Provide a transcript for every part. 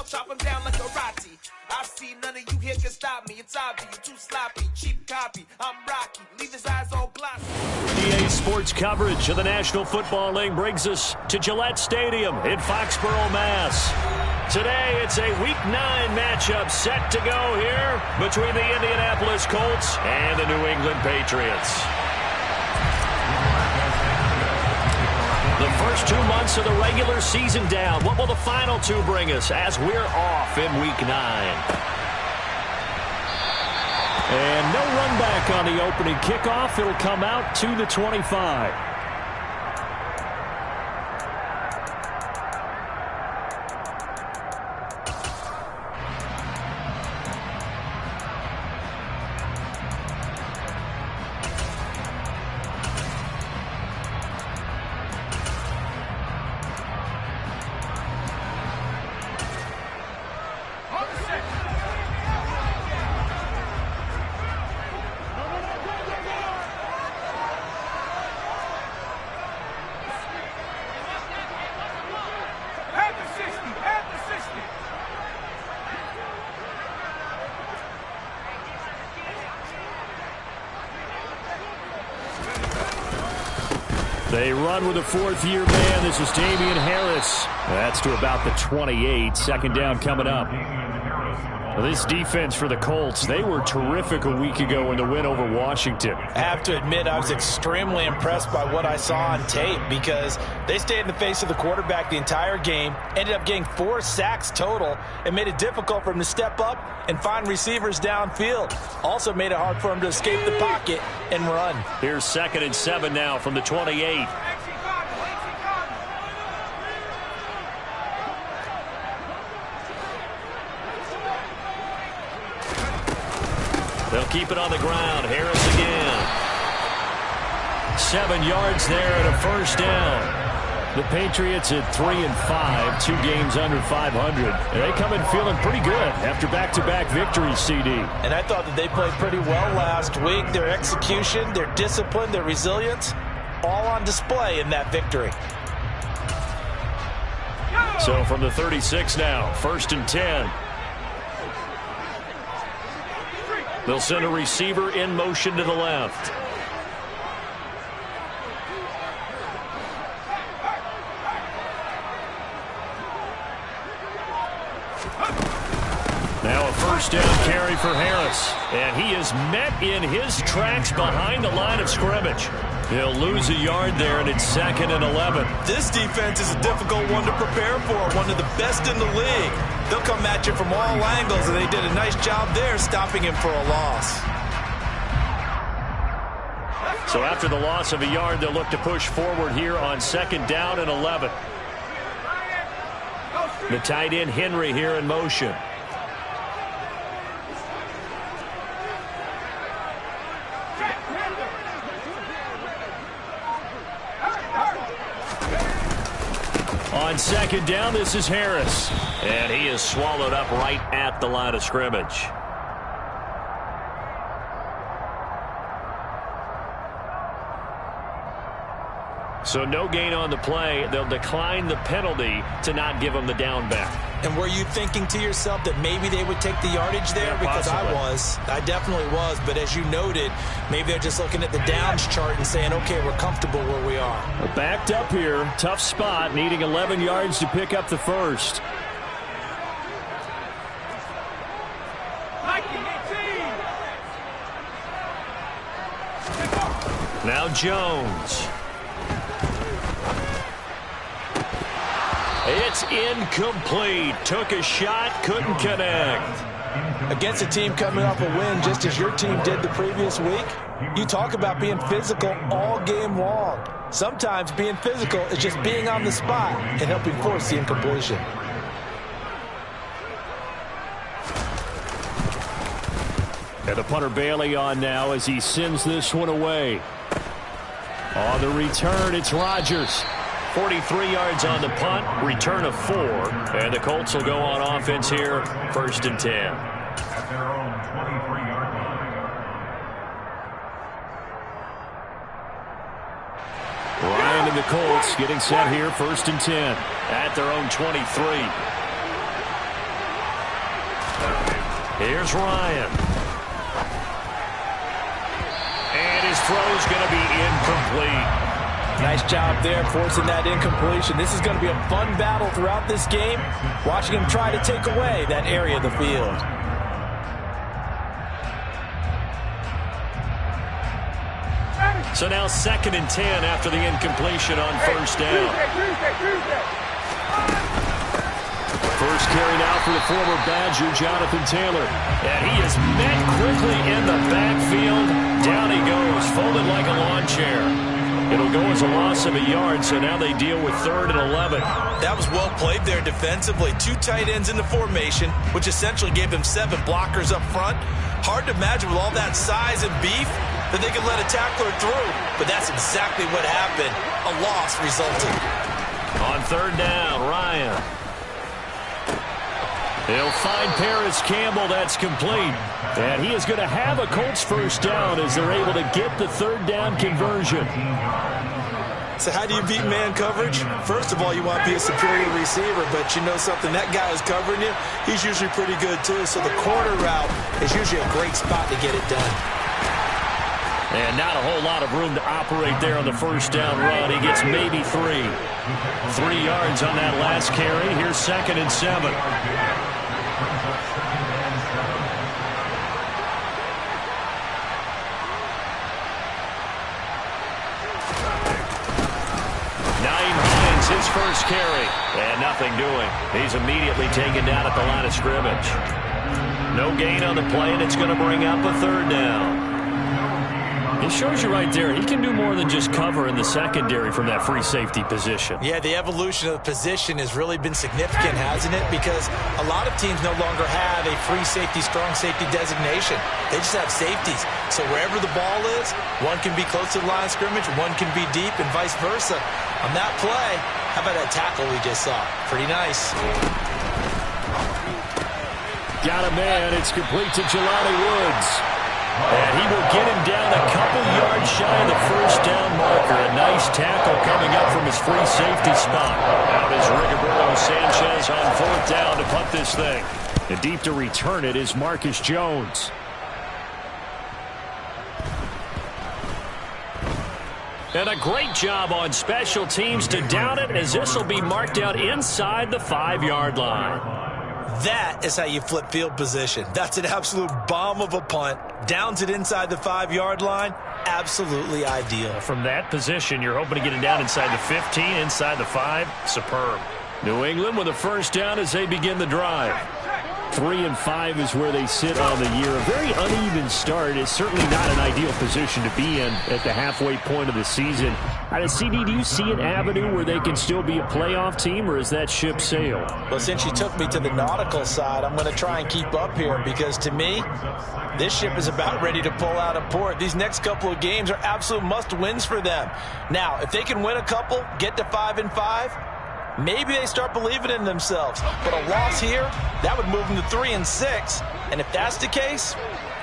I'll chop them down like a roti. I see none of you here can stop me. It's obvious, you too sloppy, cheap copy. I'm Rocky, leave his eyes all glossy. EA Sports coverage of the National Football League brings us to Gillette Stadium in Foxborough, Mass. Today, it's a Week 9 matchup set to go here between the Indianapolis Colts and the New England Patriots. The first 2 months of the regular season down. What will the final two bring us as we're off in Week 9? And no run back on the opening kickoff. It'll come out to the 25. They run with a fourth-year man. This is Damian Harris. That's to about the 28. Second down coming up. This defense for the Colts, they were terrific a week ago in the win over Washington. I have to admit, I was extremely impressed by what I saw on tape because they stayed in the face of the quarterback the entire game, ended up getting 4 sacks total, and made it difficult for him to step up and find receivers downfield. Also made it hard for him to escape the pocket and run. Here's 2nd and 7 now from the 28. They'll keep it on the ground. Harris again. 7 yards there and a first down. The Patriots at 3-5, 2 games under 500. And they come in feeling pretty good after back-to-back victories, CD. And I thought that they played pretty well last week. Their execution, their discipline, their resilience, all on display in that victory. So from the 36 now, 1st and 10. They'll send a receiver in motion to the left. Now a first down carry for Harris. And he is met in his tracks behind the line of scrimmage. He'll lose a yard there, and it's 2nd and 11. This defense is a difficult one to prepare for, one of the best in the league. They'll come at you from all angles, and they did a nice job there stopping him for a loss. So after the loss of a yard, they'll look to push forward here on 2nd down and 11. The tight end Henry here in motion. On 2nd down, this is Harris. And he is swallowed up right at the line of scrimmage. So no gain on the play. They'll decline the penalty to not give him the down back. And were you thinking to yourself that maybe they would take the yardage there? Yeah, because possibly. I definitely was. But as you noted, maybe they're just looking at the downs chart and saying, okay, we're comfortable where we are. Backed up here. Tough spot. Needing 11 yards to pick up the first. Now Jones. It's incomplete. Took a shot, couldn't connect. Against a team coming off a win just as your team did the previous week, you talk about being physical all game long. Sometimes being physical is just being on the spot and helping force the incompletion. And the punter Bailey on now as he sends this one away. On the return, it's Rodgers. 43 yards on the punt, return of 4. And the Colts will go on offense here, 1st and 10. Ryan and the Colts getting set here, 1st and 10 at their own 23. Here's Ryan. And his throw's going to be incomplete. Nice job there forcing that incompletion. This is going to be a fun battle throughout this game, watching him try to take away that area of the field. So now 2nd and 10 after the incompletion on first down. First carry now for the former Badger, Jonathan Taylor. And he is met quickly in the backfield. Down he goes, folded like a lawn chair. It'll go as a loss of a yard, so now they deal with 3rd and 11. That was well played there defensively. 2 tight ends in the formation, which essentially gave them 7 blockers up front. Hard to imagine with all that size and beef that they could let a tackler through, but that's exactly what happened. A loss resulted. On 3rd down, Ryan. They'll find Paris Campbell. That's complete. And he is going to have a Colts first down as they're able to get the 3rd down conversion. So how do you beat man coverage? First of all, you want to be a superior receiver, but you know something, that guy who's covering you, he's usually pretty good too. So the corner route is usually a great spot to get it done. And not a whole lot of room to operate there on the first down run. He gets maybe 3. 3 yards on that last carry. Here's 2nd and 7. His first carry, and nothing doing. He's immediately taken down at the line of scrimmage. No gain on the play, and it's going to bring up a 3rd down. It shows you right there, he can do more than just cover in the secondary from that free safety position. Yeah, the evolution of the position has really been significant, hasn't it? Because a lot of teams no longer have a free safety, strong safety designation. They just have safeties. So wherever the ball is, one can be close to the line of scrimmage, one can be deep, and vice versa. On that play, how about that tackle we just saw? Pretty nice. Got a man. It's complete to Jelani Woods. And he will get him down a couple yards shy of the first down marker. A nice tackle coming up from his free safety spot. Out is Rigoberto Sanchez on 4th down to punt this thing. And deep to return it is Marcus Jones. And a great job on special teams to down it, as this will be marked out inside the 5-yard line. That is how you flip field position. That's an absolute bomb of a punt. Downs it inside the 5-yard line. Absolutely ideal. From that position, you're hoping to get it down inside the 15, inside the 5. Superb. New England with a first down as they begin the drive. 3 and 5 is where they sit on the year. A very uneven start is certainly not an ideal position to be in at the halfway point of the season. CD, do you see an avenue where they can still be a playoff team, or is that ship sailed? Well, since you took me to the nautical side, I'm going to try and keep up here, because to me, this ship is about ready to pull out of port. These next couple of games are absolute must-wins for them. Now, if they can win a couple, get to 5 and 5, maybe they start believing in themselves. But a loss here, that would move them to 3 and 6. And if that's the case,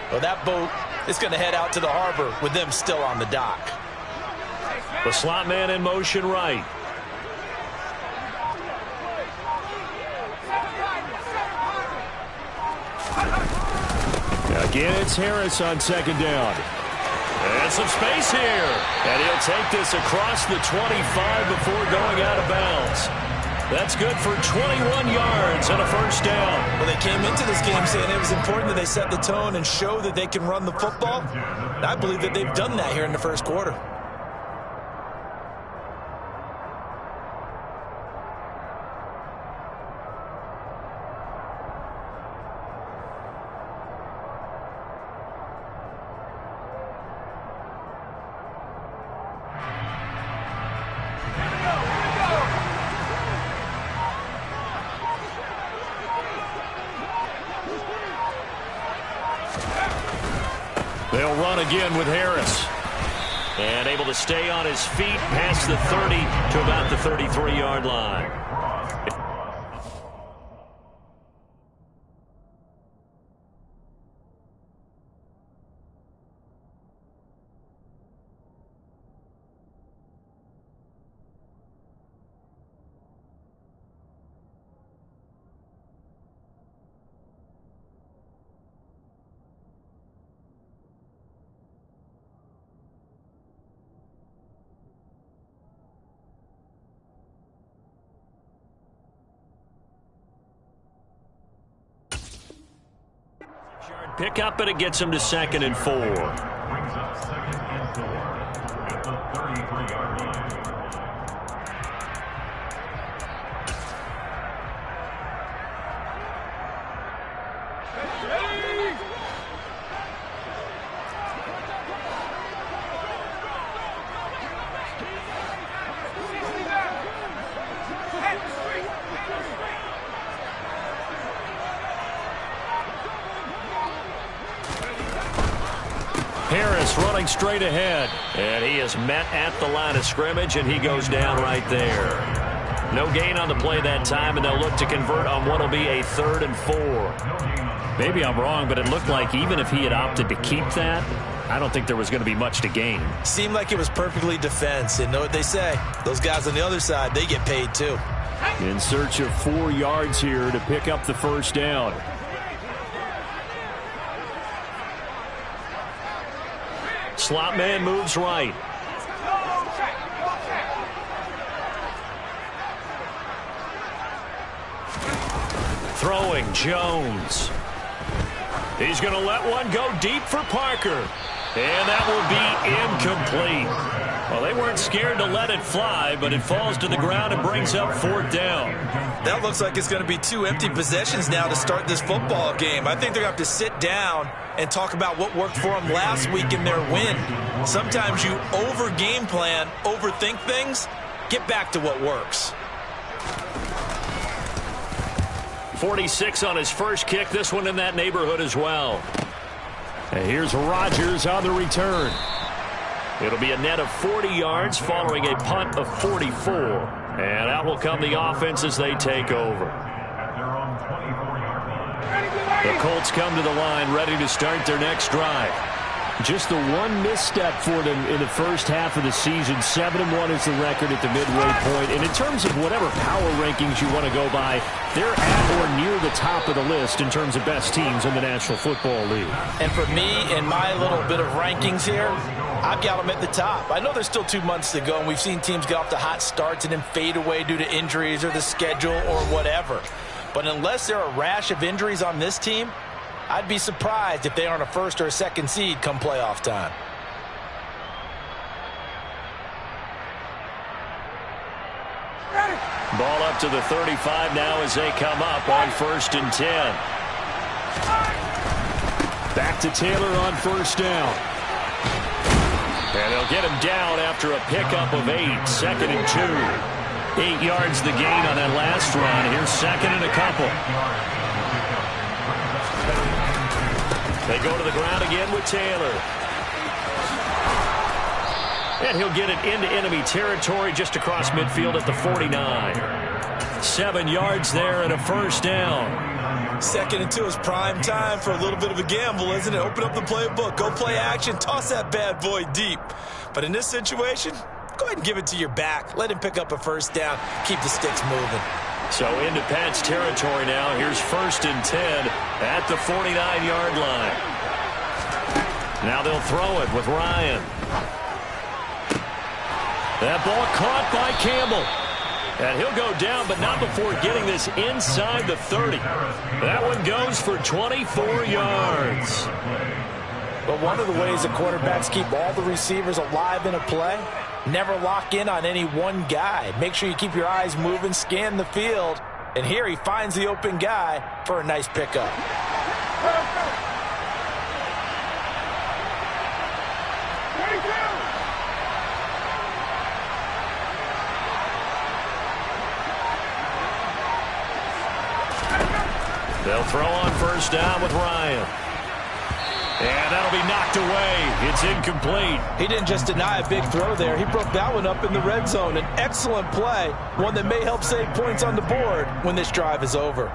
well, that boat is going to head out to the harbor with them still on the dock. The slot man in motion right. Again, it's Harris on 2nd down. And some space here. And he'll take this across the 25 before going out of bounds. That's good for 21 yards and a first down. Well, they came into this game saying it was important that they set the tone and show that they can run the football. And I believe that they've done that here in the first quarter. They'll run again with Harris. And able to stay on his feet past the 30 to about the 33-yard line. pickup, and it gets him to 2nd and 4. Brings up 2nd and 4 at the 33-yard line. Harris running straight ahead. And he is met at the line of scrimmage, and he goes down right there. No gain on the play that time, and they'll look to convert on what will be a 3rd and 4. Maybe I'm wrong, but it looked like even if he had opted to keep that, I don't think there was going to be much to gain. Seemed like it was perfectly defense. And know what they say? Those guys on the other side, they get paid too. In search of 4 yards here to pick up the 1st down. Slot man moves right. Throwing Jones. He's going to let one go deep for Parker. And that will be incomplete. Well, they weren't scared to let it fly, but it falls to the ground and brings up 4th down. That looks like it's going to be 2 empty possessions now to start this football game. I think they're going to have to sit down and talk about what worked for them last week in their win. Sometimes you over-game plan, overthink things. Get back to what works. 46 on his first kick. This one in that neighborhood as well. And here's Rodgers on the return. It'll be a net of 40 yards following a punt of 44. And out will come the offense as they take over. The Colts come to the line ready to start their next drive. Just the one misstep for them in the first half of the season. 7-1 is the record at the midway point. And in terms of whatever power rankings you want to go by, they're at or near the top of the list in terms of best teams in the National Football League. And for me, in my little bit of rankings here, I've got them at the top. I know there's still 2 months to go, and we've seen teams get off to hot starts and then fade away due to injuries or the schedule or whatever. But unless there are a rash of injuries on this team, I'd be surprised if they aren't a 1st or a 2nd seed come playoff time. Ball up to the 35 now as they come up on 1st and 10. Back to Taylor on 1st down. And they'll get him down after a pickup of 8. 2nd and 2. 8 yards the gain on that last run. Here's 2nd and a couple. They go to the ground again with Taylor. And he'll get it into enemy territory just across midfield at the 49. 7 yards there and a 1st down. 2nd and 2 is prime time for a little bit of a gamble, isn't it? Open up the playbook, go play action, toss that bad boy deep. But in this situation, go ahead and give it to your back. Let him pick up a 1st down. Keep the sticks moving. So into Pat's territory now. Here's 1st and 10 at the 49-yard line. Now they'll throw it with Ryan. That ball caught by Campbell. And he'll go down, but not before getting this inside the 30. That one goes for 24 yards. But one of the ways the quarterbacks keep all the receivers alive in a play, never lock in on any one guy. Make sure you keep your eyes moving, scan the field. And here he finds the open guy for a nice pickup. They'll throw on 1st down with Ryan. And that'll be knocked away. It's incomplete. He didn't just deny a big throw there. He broke that one up in the red zone. An excellent play, one that may help save points on the board when this drive is over.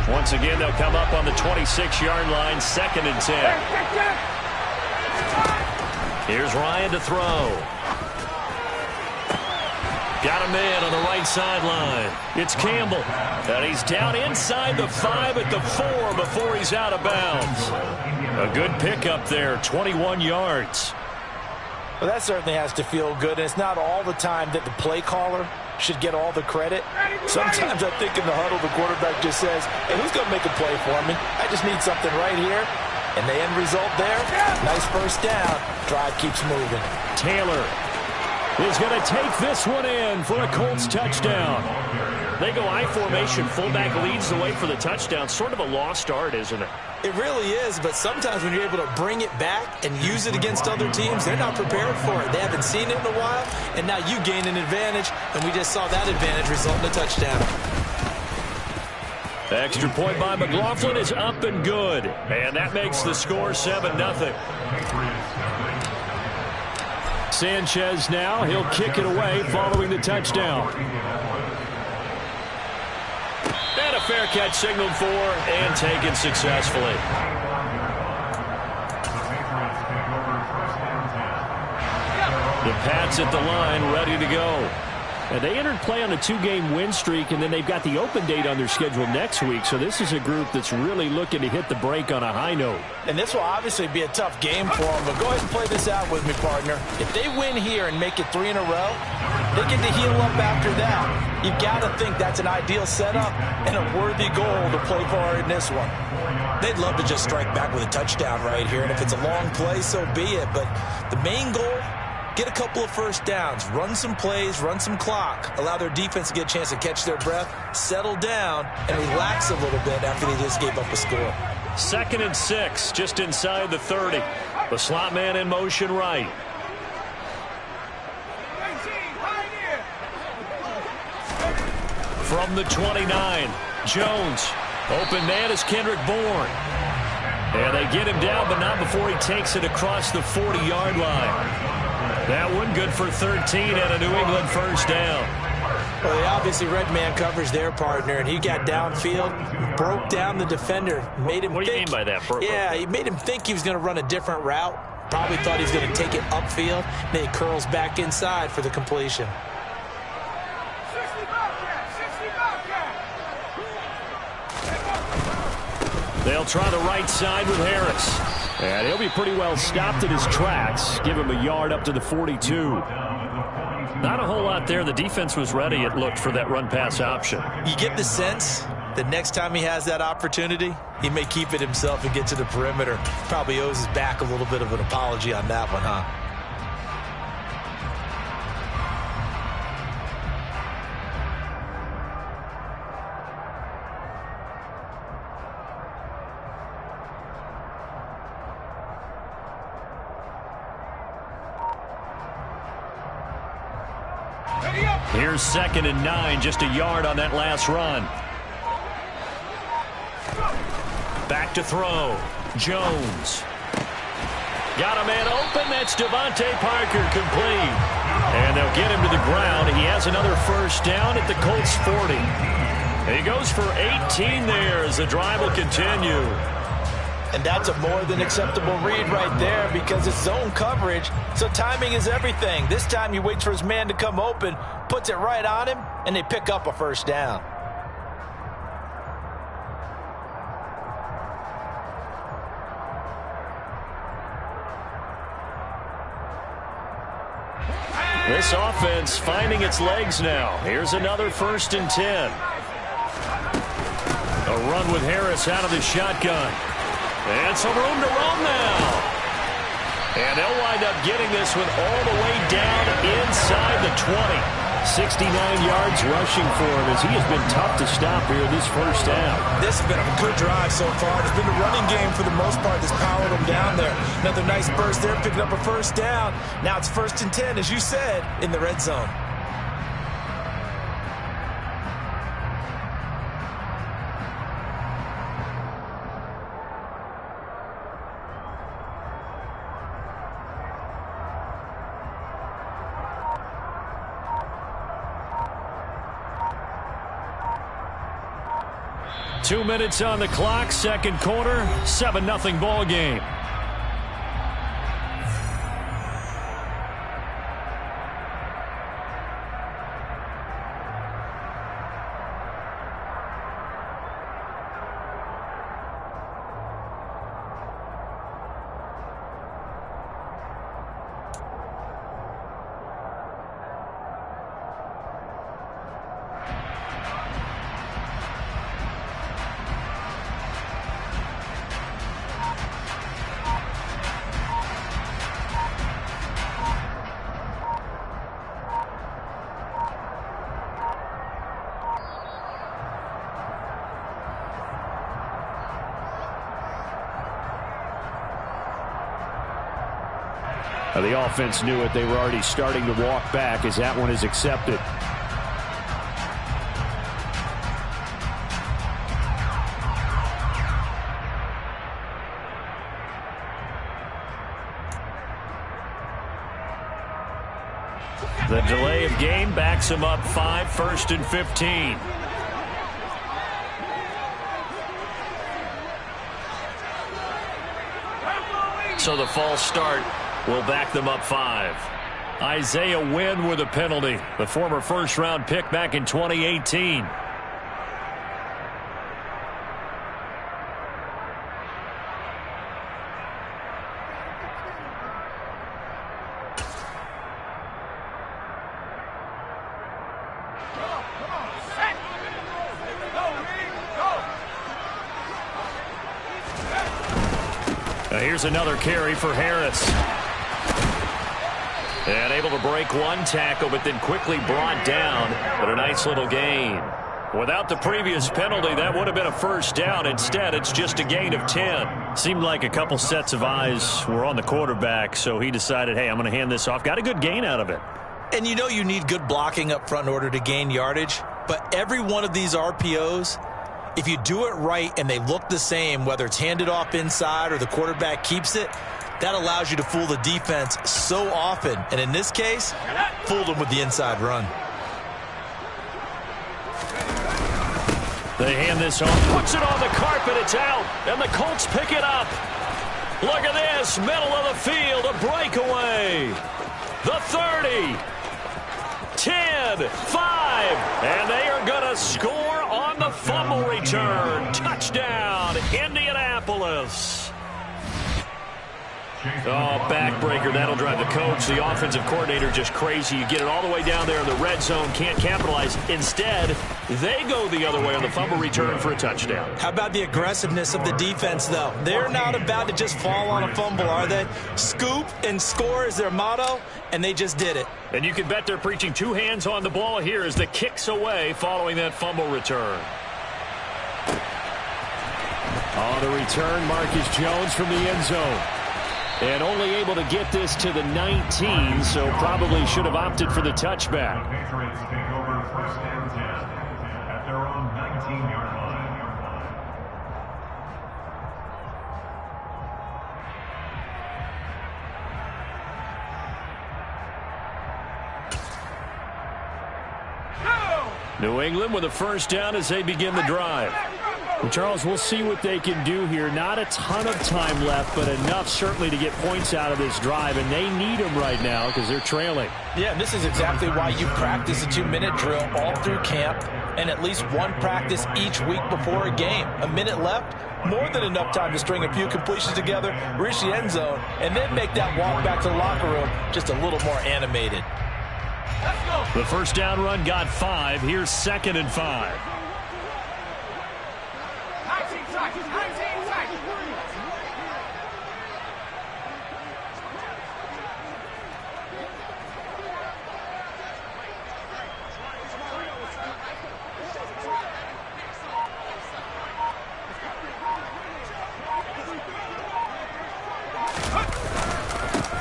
Once again, they'll come up on the 26-yard line, 2nd and 10. Here's Ryan to throw. Got a man on the right sideline. It's Campbell. And he's down inside the 5 at the 4 before he's out of bounds. A good pickup there, 21 yards. Well, that certainly has to feel good. And it's not all the time that the play caller should get all the credit. Sometimes I think in the huddle, the quarterback just says, hey, who's going to make a play for me? I just need something right here. And the end result there, nice first down. Drive keeps moving. Taylor is going to take this one in for a Colts touchdown. They go I formation. Fullback leads the way for the touchdown. Sort of a lost art, isn't it? It really is, but sometimes when you're able to bring it back and use it against other teams, they're not prepared for it. They haven't seen it in a while, and now you gain an advantage, and we just saw that advantage result in a touchdown. The extra point by McLaughlin is up and good, and that makes the score 7-0. Sanchez now, he'll kick it away following the touchdown. And a fair catch signaled for and taken successfully. The Pats at the line, ready to go. And they entered play on a 2-game win streak, and then they've got the open date on their schedule next week. So this is a group that's really looking to hit the break on a high note. And this will obviously be a tough game for them, but go ahead and play this out with me, partner. If they win here and make it 3 in a row, they get to heal up after that. You've got to think that's an ideal setup and a worthy goal to play for in this one. They'd love to just strike back with a touchdown right here, and if it's a long play, so be it. But the main goal, get a couple of first downs, run some plays, run some clock, allow their defense to get a chance to catch their breath, settle down, and relax a little bit after they just gave up a score. 2nd and 6, just inside the 30. The slot man in motion right. From the 29, Jones. Open man is Kendrick Bourne. And they get him down, but not before he takes it across the 40-yard line. That one good for 13 and a New England first down. Well, they obviously read man coverage their partner, and he got downfield, broke down the defender, made him What do you mean by that? Yeah, he made him think he was going to run a different route. Probably thought he was going to take it upfield. Then he curls back inside for the completion. They'll try the right side with Harris. And he'll be pretty well stopped in his tracks. Give him a yard up to the 42. Not a whole lot there. The defense was ready, it looked, for that run-pass option. You get the sense that next time he has that opportunity, he may keep it himself and get to the perimeter. Probably owes his back a little bit of an apology on that one, huh? Here's 2nd and 9, just a yard on that last run. Back to throw. Jones. Got a man open. That's Devontae Parker, complete. And they'll get him to the ground. He has another first down at the Colts 40. He goes for 18 there as the drive will continue. And that's a more than acceptable read right there because it's zone coverage, so timing is everything. This time he waits for his man to come open, puts it right on him, and they pick up a first down. This offense finding its legs now. Here's another 1st and 10. A run with Harris out of the shotgun. And some room to roam now. And they'll wind up getting this one all the way down inside the 20. 69 yards rushing for him as he has been tough to stop here this first half. This has been a good drive so far. It's been the running game for the most part that's powered them down there. Another nice burst there, picking up a first down. Now it's 1st and 10, as you said, in the red zone. Two minutes on the clock, second quarter, 7-0 ball game. The offense knew it. They were already starting to walk back as that one is accepted. The delay of game backs him up 5, 1st and 15. So the false start will back them up 5. Isaiah Wynn with a penalty. The former first-round pick back in 2018. Here's another carry for Harris. And able to break one tackle, but then quickly brought down. But a nice little gain. Without the previous penalty, that would have been a first down. Instead, it's just a gain of 10. Seemed like a couple sets of eyes were on the quarterback, so he decided, hey, I'm going to hand this off. Got a good gain out of it. And you know you need good blocking up front in order to gain yardage. But every one of these RPOs, if you do it right and they look the same, whether it's handed off inside or the quarterback keeps it, that allows you to fool the defense so often. And in this case, fooled them with the inside run. They hand this off, puts it on the carpet, it's out, and the Colts pick it up. Look at this, middle of the field, a breakaway. The 30, 10, 5, and they are going to score on the fumble return. Touchdown, Indianapolis. Oh, backbreaker. That'll drive the coach, the offensive coordinator, just crazy. You get it all the way down there in the red zone, can't capitalize. Instead, they go the other way on the fumble return for a touchdown. How about the aggressiveness of the defense, though? They're not about to just fall on a fumble, are they? Scoop and score is their motto, and they just did it. And you can bet they're preaching two hands on the ball here as the kick's away following that fumble return. On the return, Marcus Jones from the end zone. And only able to get this to the 19, so probably should have opted for the touchback. The Patriots take over 1st and 10 at their own 19-yard line. New England with a first down as they begin the drive. Well, Charles, we'll see what they can do here. Not a ton of time left, but enough certainly to get points out of this drive, and they need them right now because they're trailing. Yeah, this is exactly why you practice a 2-minute drill all through camp and at least one practice each week before a game. A minute left, more than enough time to string a few completions together, reach the end zone, and then make that walk back to the locker room just a little more animated. The first down run got 5. Here's 2nd and 5.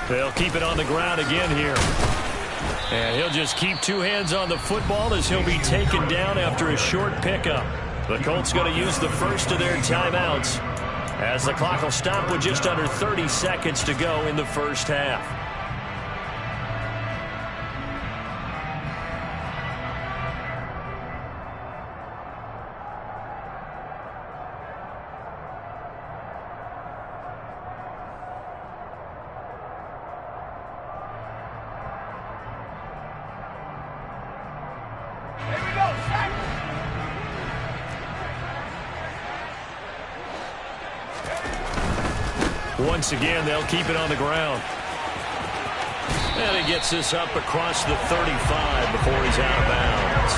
They'll keep it on the ground again here. And he'll just keep two hands on the football as he'll be taken down after a short pickup. The Colts going to use the first of their timeouts as the clock will stop with just under 30 seconds to go in the first half. Once again, they'll keep it on the ground. And he gets this up across the 35 before he's out of bounds.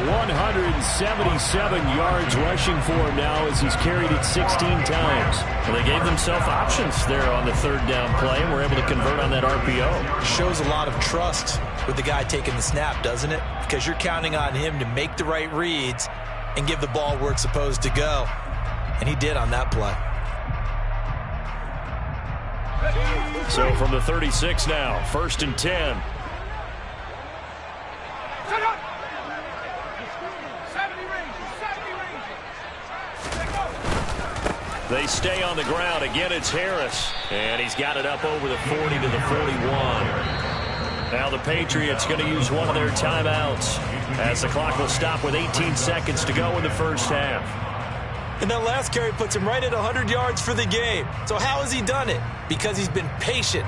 177 yards rushing for him now as he's carried it 16 times. Well, they gave themselves options there on the third down play and were able to convert on that RPO. Shows a lot of trust with the guy taking the snap, doesn't it? Because you're counting on him to make the right reads and give the ball where it's supposed to go. And he did on that play. So from the 36 now, 1st and 10. They stay on the ground. Again, it's Harris. And he's got it up over the 40 to the 41. Now the Patriots going to use one of their timeouts as the clock will stop with 18 seconds to go in the first half. And that last carry puts him right at 100 yards for the game. So how has he done it? Because he's been patient,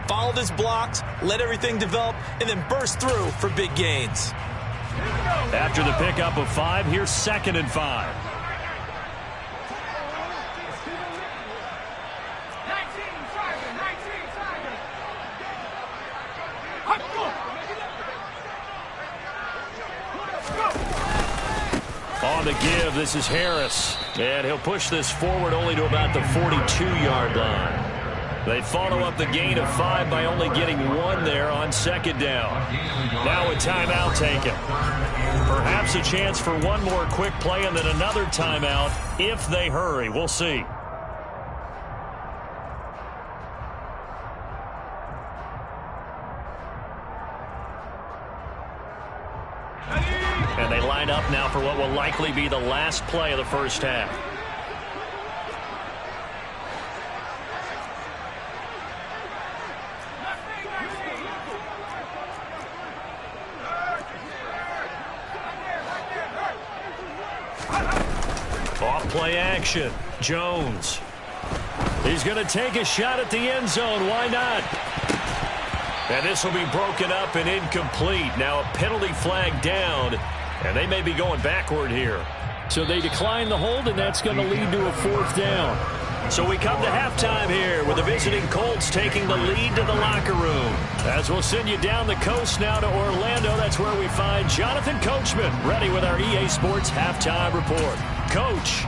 followed his blocks, let everything develop, and then burst through for big gains. After the pickup of 5, here's 2nd and 5. On the give, this is Harris. And he'll push this forward only to about the 42-yard line. They follow up the gain of 5 by only getting 1 there on 2nd down. Now a timeout taken. Perhaps a chance for one more quick play and then another timeout if they hurry. We'll see. And they line up now for what will likely be the last play of the first half. Off play action. Jones. He's going to take a shot at the end zone. Why not? And this will be broken up and incomplete. Now a penalty flag down. And they may be going backward here. So they decline the hold, and that's going to lead to a 4th down. So we come to halftime here with the visiting Colts taking the lead to the locker room. As we'll send you down the coast now to Orlando, that's where we find Jonathan Coachman ready with our EA Sports Halftime Report. Coach.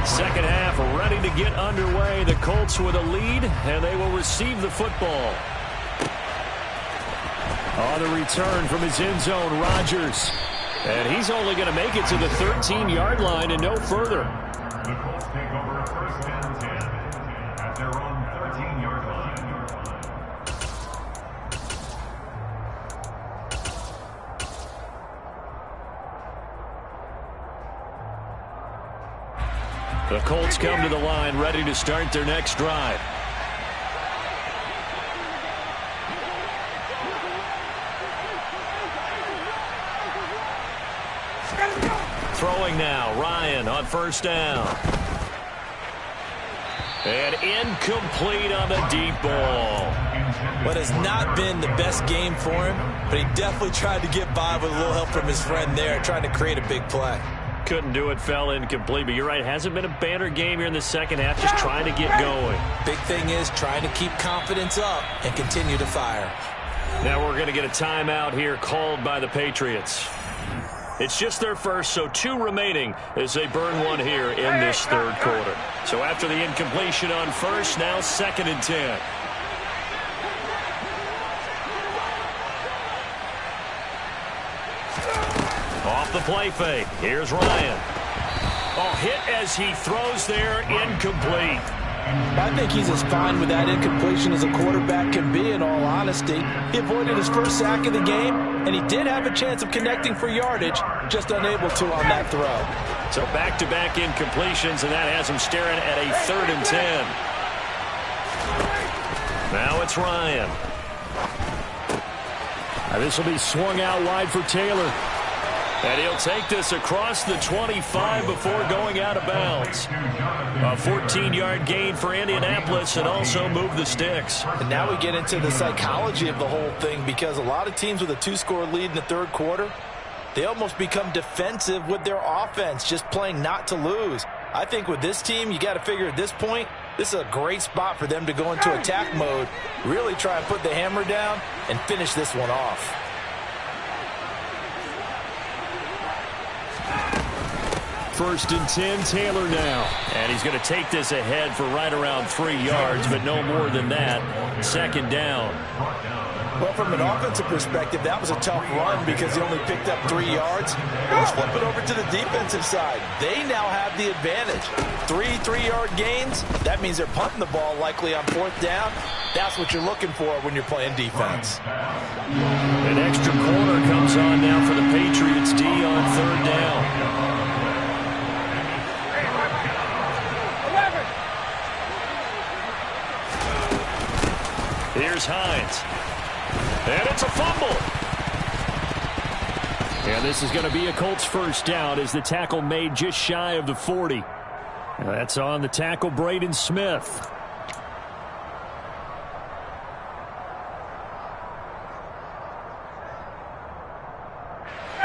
Second half ready to get underway. The Colts with a lead, and they will receive the football. On the return from his end zone, Rodgers. And he's only going to make it to the 13-yard line and no further. The Colts take over 1st and 10 at their own 13-yard line. The Colts come to the line ready to start their next drive. Throwing now, Ryan on 1st down. And incomplete on the deep ball. What has not been the best game for him, but he definitely tried to get by with a little help from his friend there, trying to create a big play. Couldn't do it, fell incomplete, but you're right, hasn't been a banner game here in the second half, just trying to get going. Big thing is trying to keep confidence up and continue to fire. Now we're going to get a timeout here called by the Patriots. It's just their first, so 2 remaining as they burn one here in this 3rd quarter. So after the incompletion on 1st, now 2nd and 10. Off the play fake. Here's Ryan. Oh, hit as he throws there, incomplete. I think he's as fine with that incompletion as a quarterback can be, in all honesty. He avoided his first sack of the game, and he did have a chance of connecting for yardage, just unable to on that throw. So back-to-back incompletions, and that has him staring at a 3rd and 10. Now it's Ryan. Now this will be swung out wide for Taylor. And he'll take this across the 25 before going out of bounds. A 14-yard gain for Indianapolis and also move the sticks. And now we get into the psychology of the whole thing, because a lot of teams with a 2-score lead in the 3rd quarter, they almost become defensive with their offense, just playing not to lose. I think with this team, you got to figure at this point, this is a great spot for them to go into attack mode, really try and put the hammer down and finish this one off. 1st and 10, Taylor now. And he's going to take this ahead for right around 3 yards, but no more than that. 2nd down. Well, from an offensive perspective, that was a tough run because he only picked up 3 yards. Let's flip it over to the defensive side. They now have the advantage. 3 3-yard gains. That means they're punting the ball likely on 4th down. That's what you're looking for when you're playing defense. An extra corner comes on now for the Patriots D on 3rd down. Here's Hines. And it's a fumble. And this is going to be a Colts 1st down as the tackle made just shy of the 40. That's on the tackle, Braden Smith.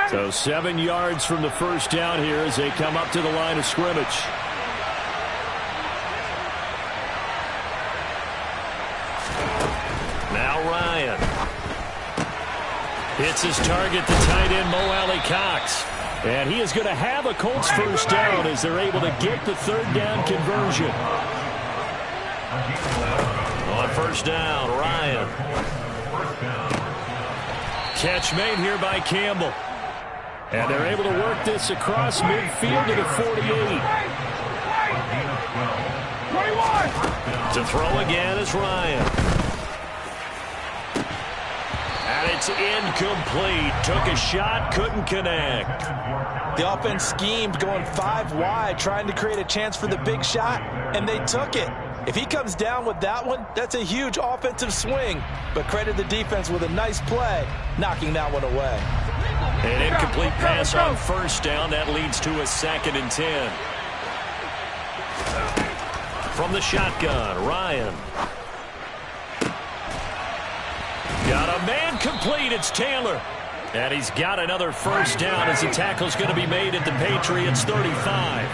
So 7 yards from the 1st down here as they come up to the line of scrimmage. Now Ryan. Hits his target, the tight end, Mo Alley-Cox. And he is going to have a Colts 1st down as they're able to get the 3rd down conversion. On 1st down, Ryan. Catch made here by Campbell. And they're able to work this across midfield to the 48. To throw again is Ryan. And it's incomplete. Took a shot, couldn't connect. The offense schemed going 5 wide, trying to create a chance for the big shot, and they took it. If he comes down with that one, that's a huge offensive swing. But credit the defense with a nice play, knocking that one away. An incomplete pass on 1st down. That leads to a 2nd and 10. From the shotgun, Ryan. Got a man complete. It's Taylor. And he's got another 1st down as the tackle's going to be made at the Patriots 35.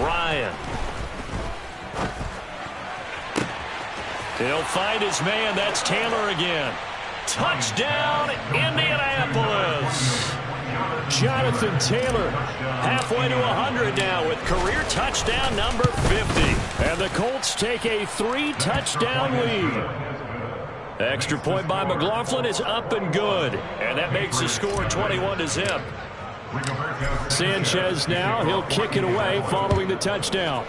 Ryan. He'll find his man. That's Taylor again. Touchdown, Indianapolis. Jonathan Taylor halfway to 100 now with career touchdown number 50. And the Colts take a 3-touchdown lead. Extra point by McLaughlin is up and good. And that makes the score 21-0. Sanchez now, he'll kick it away following the touchdown.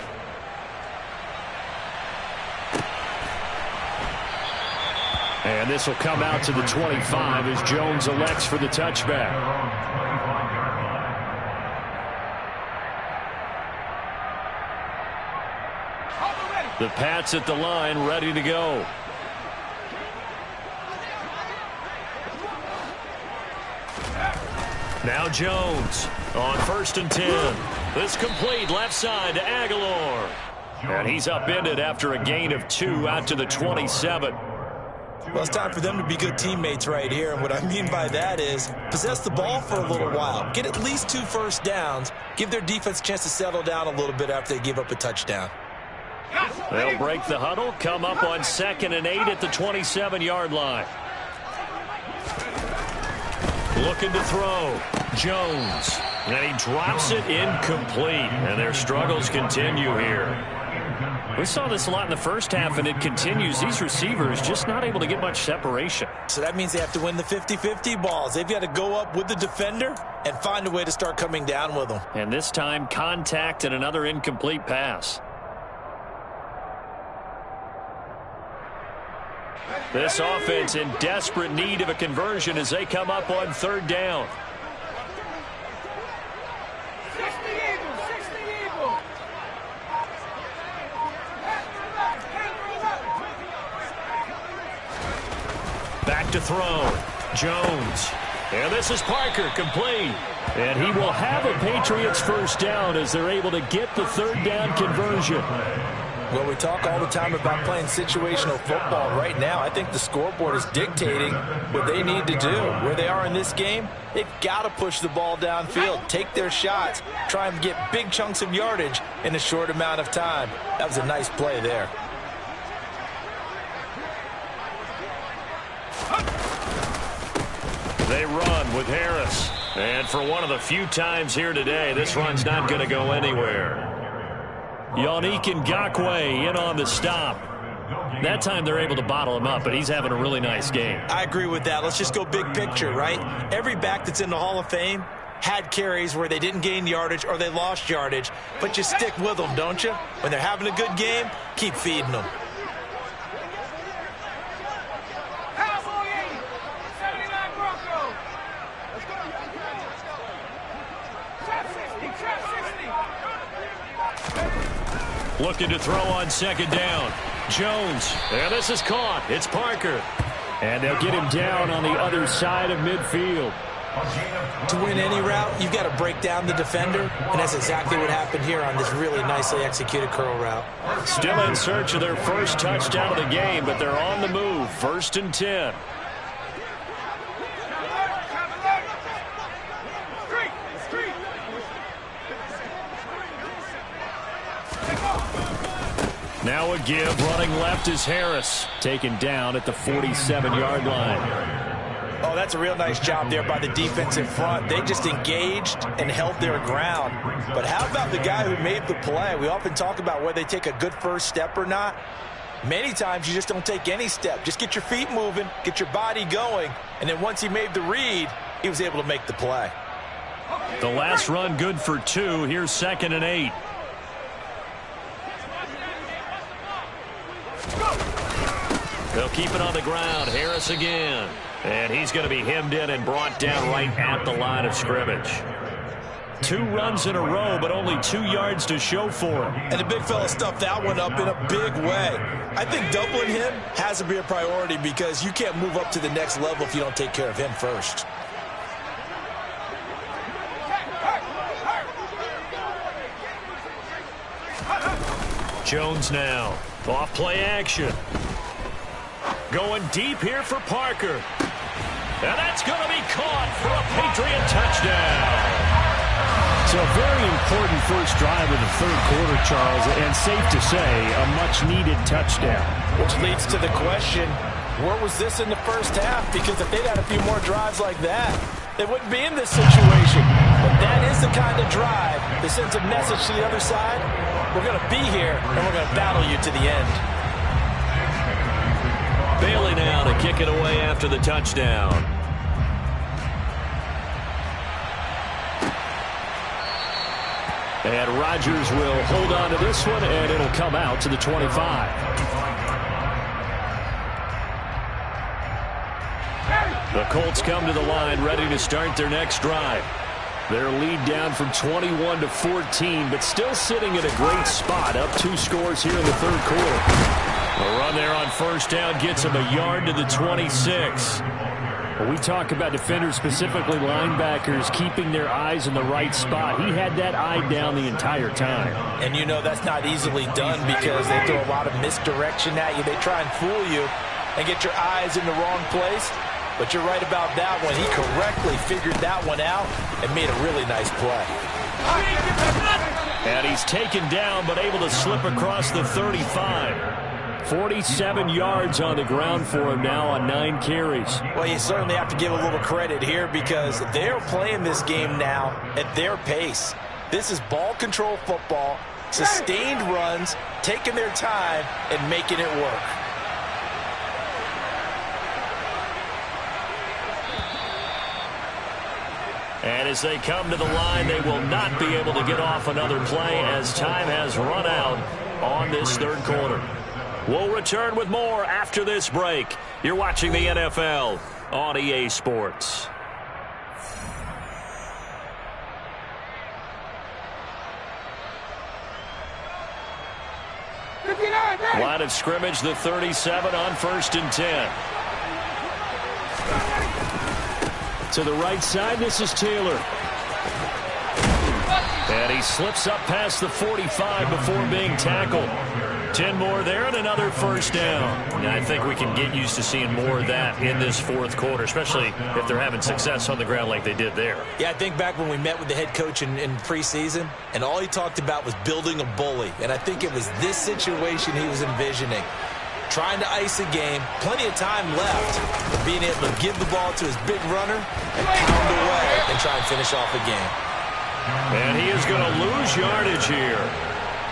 And this will come out to the 25 as Jones elects for the touchback. The Pats at the line, ready to go. Now Jones on 1st and 10. This complete left side to Aguilar. And he's upended after a gain of 2 out to the 27. Well, it's time for them to be good teammates right here. And what I mean by that is possess the ball for a little while. Get at least 2 1st downs. Give their defense a chance to settle down a little bit after they give up a touchdown. They'll break the huddle, come up on 2nd and 8 at the 27-yard line. Looking to throw. Jones. And he drops it incomplete. And their struggles continue here. We saw this a lot in the first half, and it continues. These receivers just not able to get much separation. So that means they have to win the 50-50 balls. They've got to go up with the defender and find a way to start coming down with them. And this time, contact and another incomplete pass. This offense in desperate need of a conversion as they come up on 3rd down. Back to throw. Jones. And this is Parker, complete. And he will have a Patriots 1st down as they're able to get the 3rd down conversion. Well, we talk all the time about playing situational football. Right now, I think the scoreboard is dictating what they need to do. Where they are in this game, they've got to push the ball downfield, take their shots, try and get big chunks of yardage in a short amount of time. That was a nice play there. They run with Harris. And for one of the few times here today, this run's not going to go anywhere. Yannick Ngakoue in on the stop. That time they're able to bottle him up, but he's having a really nice game. I agree with that. Let's just go big picture, right? Every back that's in the Hall of Fame had carries where they didn't gain yardage or they lost yardage, but you stick with them, don't you? When they're having a good game, keep feeding them. Looking to throw on second down. Jones. And this is caught. It's Parker. And they'll get him down on the other side of midfield. To win any route, you've got to break down the defender, and that's exactly what happened here on this really nicely executed curl route. Still in search of their first touchdown of the game, but they're on the move. 1st and 10. Now a give. Running left is Harris. Taken down at the 47-yard line. Oh, that's a real nice job there by the defense in front. They just engaged and held their ground. But how about the guy who made the play? We often talk about whether they take a good first step or not. Many times you just don't take any step. Just get your feet moving, get your body going, and then once he made the read, he was able to make the play. The last run good for 2. Here's 2nd and 8. They'll keep it on the ground. Harris again. And he's going to be hemmed in and brought down right at the line of scrimmage. 2 runs in a row, but only 2 yards to show for him. And the big fella stuffed that one up in a big way. I think doubling him has to be a priority because you can't move up to the next level if you don't take care of him first. Jones now. Off play action. Going deep here for Parker. And that's going to be caught for a Patriot touchdown. So a very important first drive of the third quarter, Charles, and safe to say, a much-needed touchdown. Which leads to the question, where was this in the first half? Because if they'd had a few more drives like that, they wouldn't be in this situation. But that is the kind of drive that sends a message to the other side. We're going to be here, and we're going to battle you to the end. Bailey now to kick it away after the touchdown. And Rodgers will hold on to this one, and it'll come out to the 25. The Colts come to the line ready to start their next drive. Their lead down from 21 to 14, but still sitting in a great spot, up 2 scores here in the third quarter. A run there on first down gets him a yard to the 26. When we talk about defenders, specifically linebackers, keeping their eyes in the right spot, he had that eye down the entire time. And you know that's not easily done because they throw a lot of misdirection at you. They try and fool you and get your eyes in the wrong place. But you're right about that one. He correctly figured that one out and made a really nice play. And he's taken down but able to slip across the 35. 47 yards on the ground for him now on 9 carries. Well, you certainly have to give a little credit here because they're playing this game now at their pace. This is ball control football, sustained runs, taking their time and making it work. And as they come to the line, they will not be able to get off another play as time has run out on this third quarter. We'll return with more after this break. You're watching the NFL on EA Sports. Line of scrimmage, the 37 on 1st and 10. To the right side, this is Taylor. And he slips up past the 45 before being tackled. 10 more there and another first down. And I think we can get used to seeing more of that in this fourth quarter, especially if they're having success on the ground like they did there. Yeah, I think back when we met with the head coach in preseason, and all he talked about was building a bully. And I think it was this situation he was envisioning. trying to ice a game, plenty of time left, but being able to give the ball to his big runner and pound away and try and finish off a game. And he is going to lose yardage here.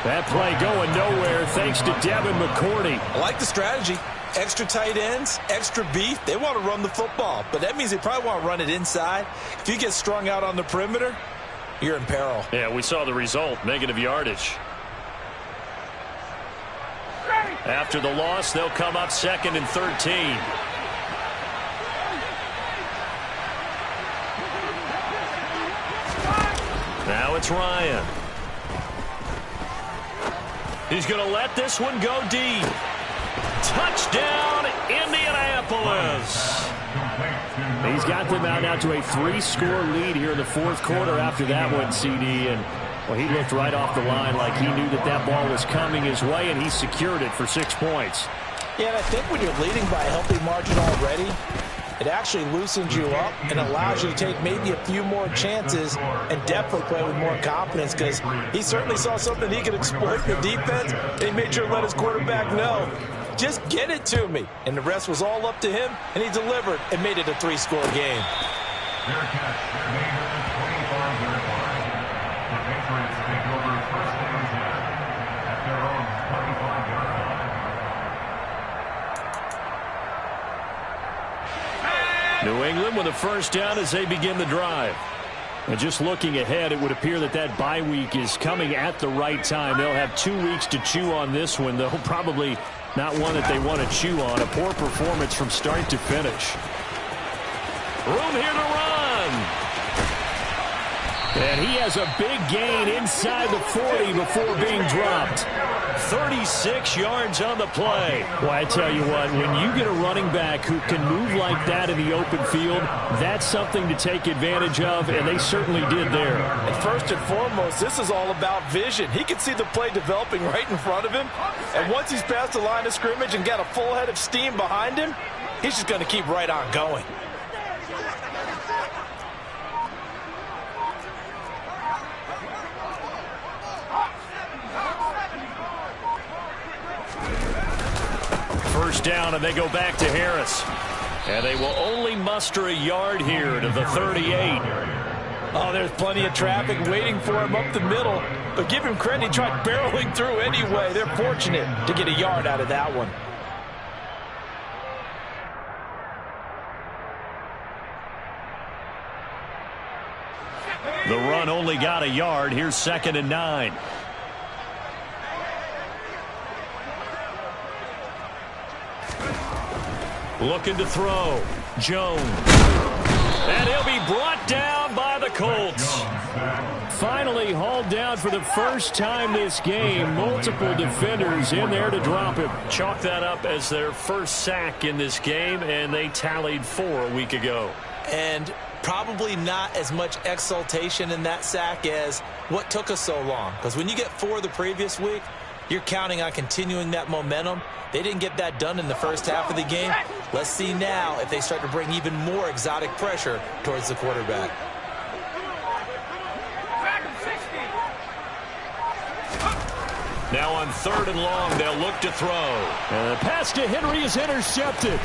That play going nowhere thanks to Devin McCourty. I like the strategy. Extra tight ends, extra beef. They want to run the football, but that means they probably want to run it inside. If you get strung out on the perimeter, you're in peril. Yeah, we saw the result, negative yardage. After the loss, they'll come up 2nd and 13. Now it's Ryan. He's going to let this one go deep. Touchdown, Indianapolis. He's got them out now to a 3-score lead here in the 4th quarter after that one, CD. And, well, he looked right off the line like he knew that that ball was coming his way, and he secured it for 6 points. Yeah, and I think when you're leading by a healthy margin already, it actually loosens you up and allows you to take maybe a few more chances and definitely play with more confidence, because he certainly saw something he could exploit in the defense, and he made sure to let his quarterback know, just get it to me. And the rest was all up to him, and he delivered and made it a 3-score game. Their catch made at the 25-yard line. The Patriots take over 1st and 10 at their own 25-yard line. New England with a 1st down as they begin the drive. And just looking ahead, it would appear that that bye week is coming at the right time. They'll have 2 weeks to chew on this one, though probably not one that they want to chew on. A poor performance from start to finish. Room here to run. And he has a big gain inside the 40 before being dropped. 36 yards on the play. Well, I tell you what, when you get a running back who can move like that in the open field, that's something to take advantage of, and they certainly did there. And first and foremost, this is all about vision. He can see the play developing right in front of him, and once he's past the line of scrimmage and got a full head of steam behind him, he's just going to keep right on going. First down, and they go back to Harris. And they will only muster a yard here to the 38. Oh, there's plenty of traffic waiting for him up the middle. But give him credit, he tried barreling through anyway. They're fortunate to get a yard out of that one. The run only got a yard. Here's 2nd and 9. Looking to throw. Jones. And he'll be brought down by the Colts. Finally hauled down for the first time this game. Multiple defenders in there to drop him. Chalk that up as their first sack in this game, and they tallied 4 a week ago. And probably not as much exultation in that sack as what took us so long. Because when you get 4 the previous week, you're counting on continuing that momentum. They didn't get that done in the first half of the game. Let's see now if they start to bring even more exotic pressure towards the quarterback. Now on 3rd and long, they'll look to throw. And the pass to Henry is intercepted.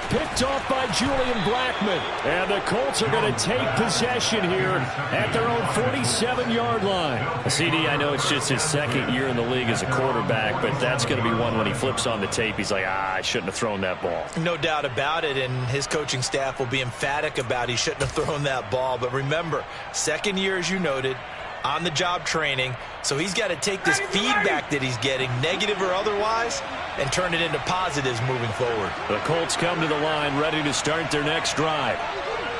Picked off by Julian Blackmon. And the Colts are going to take possession here at their own 47-yard line. CD, I know it's just his 2nd year in the league as a quarterback, but that's going to be one when he flips on the tape. He's like, I shouldn't have thrown that ball. No doubt about it, and his coaching staff will be emphatic about he shouldn't have thrown that ball. But remember, 2nd year, as you noted, on-the-job training, so he's got to take this feedback that he's getting, negative or otherwise, and turn it into positives moving forward. The Colts come to the line ready to start their next drive.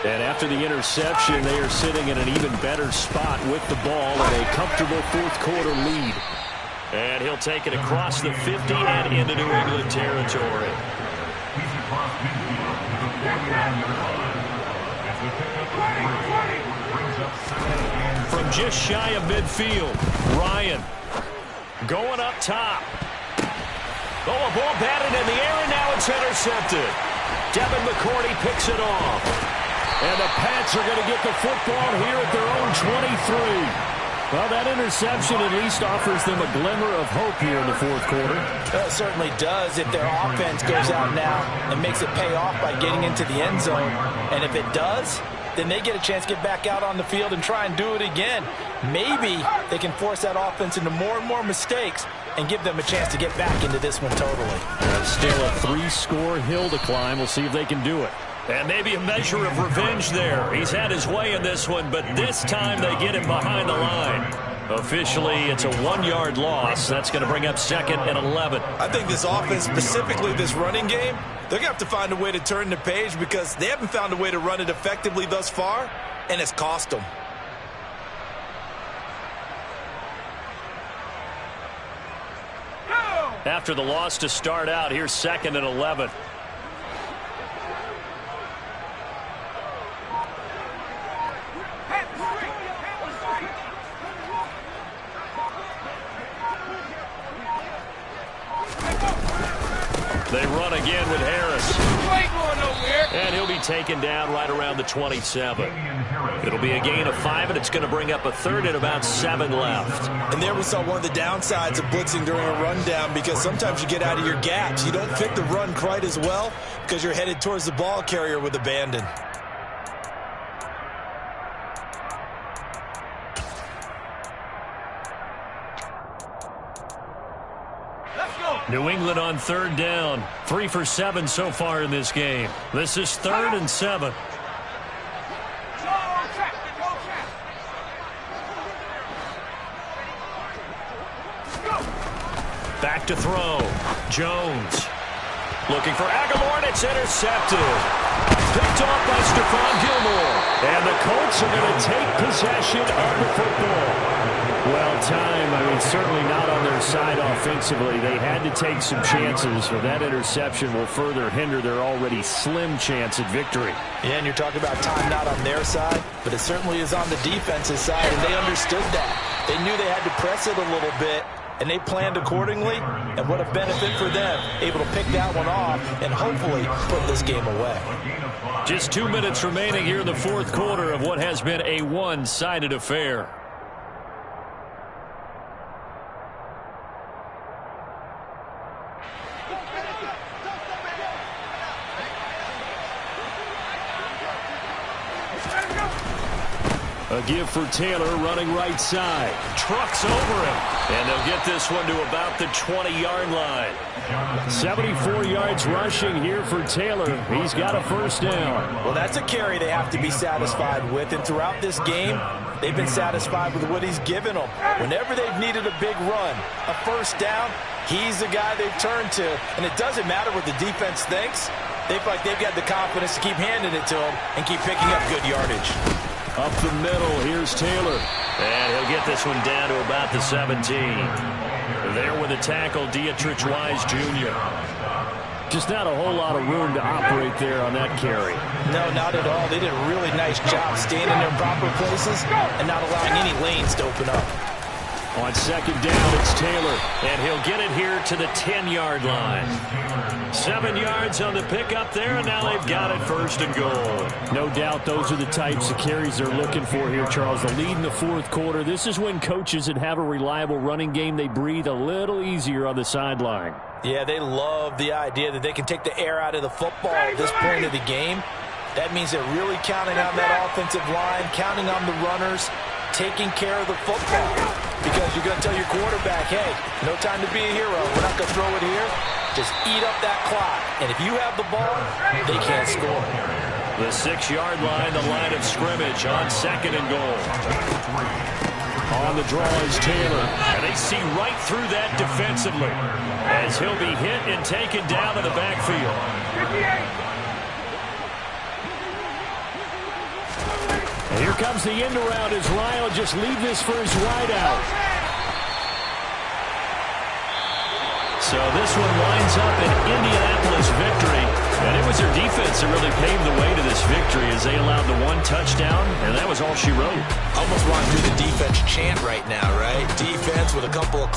And after the interception, they are sitting in an even better spot with the ball in a comfortable 4th quarter lead. And he'll take it across the 50 and into New England territory. He's across midfield to the 49-yard line. As the pickup brings up 2nd and 7. From just shy of midfield, Ryan going up top. Oh, a ball batted in the air, and now it's intercepted. Devin McCourty picks it off. And the Pats are going to get the football here at their own 23. Well, that interception at least offers them a glimmer of hope here in the fourth quarter. It certainly does if their offense goes out now and makes it pay off by getting into the end zone. And if it does, then they get a chance to get back out on the field and try and do it again. Maybe they can force that offense into more and more mistakes and give them a chance to get back into this one totally. Still a 3-score hill to climb. We'll see if they can do it. And maybe a measure of revenge there. He's had his way in this one, but this time they get him behind the line. Officially, it's a 1-yard loss. That's going to bring up 2nd and 11. I think this offense, specifically this running game, they're going to have to find a way to turn the page because they haven't found a way to run it effectively thus far, and it's cost them. After the loss to start out, here's 2nd and 11. They run again with Harris. And he'll be taken down right around the 27. It'll be a gain of 5, and it's going to bring up a 3rd and about 7 left. And there we saw one of the downsides of blitzing during a rundown because sometimes you get out of your gaps. You don't fit the run quite as well because you're headed towards the ball carrier with abandon. New England on 3rd down. 3 for 7 so far in this game. This is 3rd and 7. Back to throw. Jones. Looking for Aguilar, and it's intercepted. Picked off by Stephon Gilmore. And the Colts are going to take possession of the football. Well, time, certainly not on their side offensively. They had to take some chances, so that interception will further hinder their already slim chance at victory. Yeah, and you're talking about time not on their side, but it certainly is on the defensive side, and they understood that. They knew they had to press it a little bit, and they planned accordingly, and what a benefit for them, able to pick that one off and hopefully put this game away. Just 2 minutes remaining here in the fourth quarter of what has been a one-sided affair. A give for Taylor running right side. Trucks over him. And they'll get this one to about the 20-yard line. 74 yards rushing here for Taylor. He's got a first down. Well, that's a carry they have to be satisfied with. And throughout this game, they've been satisfied with what he's given them. Whenever they've needed a big run, a first down, he's the guy they've turned to. And it doesn't matter what the defense thinks. They feel like they've got the confidence to keep handing it to him and keep picking up good yardage. Up the middle, here's Taylor. And he'll get this one down to about the 17. There with a tackle, Dietrich Wise Jr. Just not a whole lot of room to operate there on that carry. No, not at all. They did a really nice job staying in their proper places and not allowing any lanes to open up. On second down, it's Taylor, and he'll get it here to the 10-yard line. 7 yards on the pickup there, and now they've got it first and goal. No doubt those are the types of carries they're looking for here, Charles. The lead in the fourth quarter. This is when coaches that have a reliable running game, they breathe a little easier on the sideline. Yeah, they love the idea that they can take the air out of the football at this point of the game. That means they're really counting on that offensive line, counting on the runners, taking care of the football. Because you're going to tell your quarterback, hey, no time to be a hero. We're not going to throw it here. Just eat up that clock. And if you have the ball, they can't score. The 6-yard line, the line of scrimmage on second and goal. On the draw is Taylor. And they see right through that defensively as he'll be hit and taken down in the backfield. And here comes the end around as Ryan will just leave this for his wideout. So this one winds up an Indianapolis victory. And it was their defense that really paved the way to this victory as they allowed the one touchdown, and that was all she wrote. Almost want to do the defense chant right now, right? Defense with a couple of